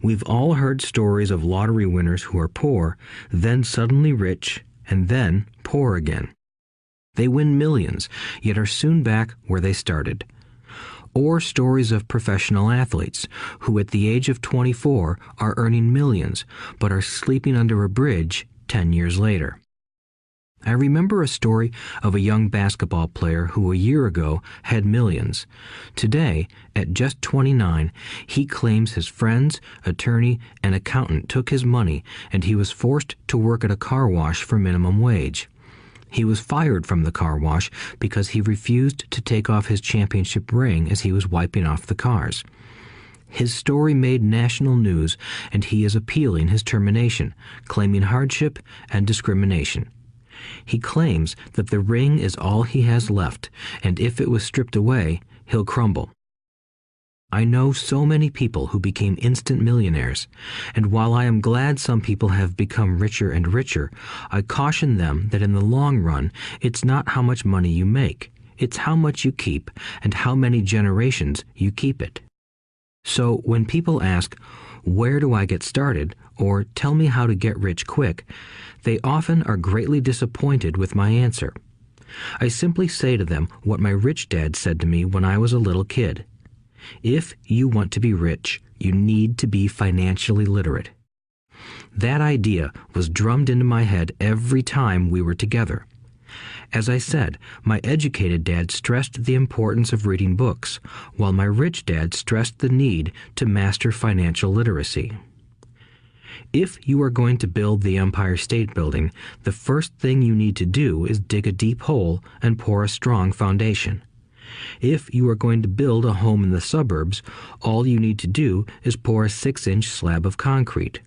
We've all heard stories of lottery winners who are poor, then suddenly rich, and then poor again. They win millions, yet are soon back where they started. Or stories of professional athletes who at the age of 24 are earning millions, but are sleeping under a bridge 10 years later. I remember a story of a young basketball player who a year ago had millions. Today, at just 29, he claims his friends, attorney, and accountant took his money and he was forced to work at a car wash for minimum wage. He was fired from the car wash because he refused to take off his championship ring as he was wiping off the cars. His story made national news and he is appealing his termination, claiming hardship and discrimination. He claims that the ring is all he has left, and if it was stripped away, he'll crumble. I know so many people who became instant millionaires, and while I am glad some people have become richer and richer, I caution them that in the long run, it's not how much money you make, it's how much you keep and how many generations you keep it. So when people ask, "Where do I get started?" or "Tell me how to get rich quick," they often are greatly disappointed with my answer. I simply say to them what my rich dad said to me when I was a little kid. If you want to be rich, you need to be financially literate. That idea was drummed into my head every time we were together. As I said, my educated dad stressed the importance of reading books, while my rich dad stressed the need to master financial literacy. If you are going to build the Empire State Building, the first thing you need to do is dig a deep hole and pour a strong foundation. If you are going to build a home in the suburbs, all you need to do is pour a 6-inch slab of concrete.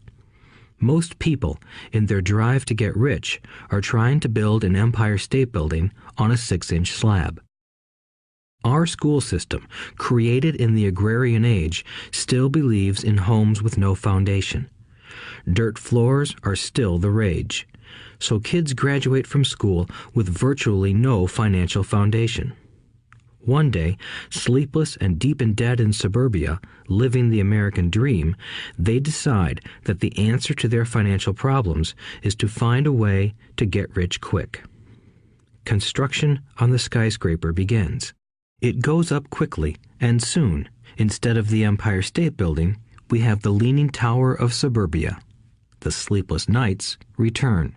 Most people, in their drive to get rich, are trying to build an Empire State Building on a 6-inch slab. Our school system, created in the agrarian age, still believes in homes with no foundation. Dirt floors are still the rage. So kids graduate from school with virtually no financial foundation. One day, sleepless and deep in debt in suburbia, living the American dream, they decide that the answer to their financial problems is to find a way to get rich quick. Construction on the skyscraper begins. It goes up quickly, and soon, instead of the Empire State Building, we have the Leaning Tower of suburbia. The sleepless nights return.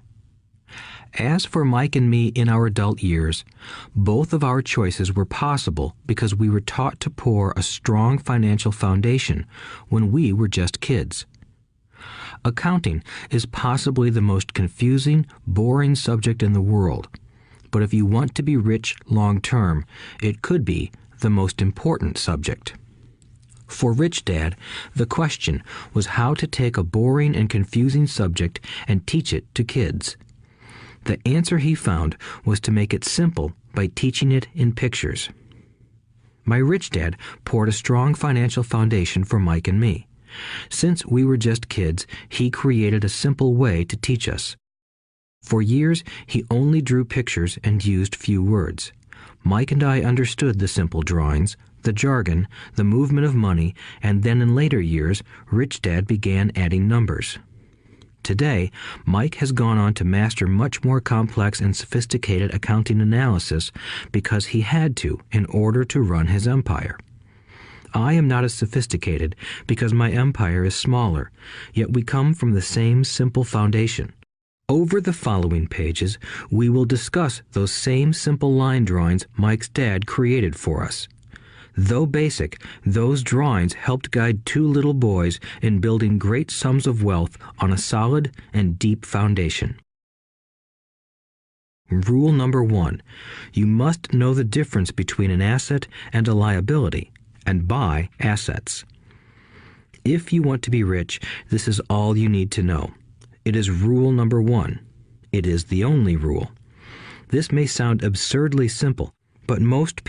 As for Mike and me in our adult years, both of our choices were possible because we were taught to pour a strong financial foundation when we were just kids. Accounting is possibly the most confusing, boring subject in the world, but if you want to be rich long term, it could be the most important subject. For Rich Dad, the question was how to take a boring and confusing subject and teach it to kids. The answer he found was to make it simple by teaching it in pictures. My rich dad poured a strong financial foundation for Mike and me. Since we were just kids, he created a simple way to teach us. For years, he only drew pictures and used few words. Mike and I understood the simple drawings, the jargon, the movement of money, and then in later years, Rich Dad began adding numbers. Today, Mike has gone on to master much more complex and sophisticated accounting analysis because he had to in order to run his empire. I am not as sophisticated because my empire is smaller, yet we come from the same simple foundation. Over the following pages, we will discuss those same simple line drawings Mike's dad created for us. Though basic, those drawings helped guide two little boys in building great sums of wealth on a solid and deep foundation. Rule number 1. You must know the difference between an asset and a liability, and buy assets. If you want to be rich, this is all you need to know. It is rule number 1. It is the only rule. This may sound absurdly simple, but most people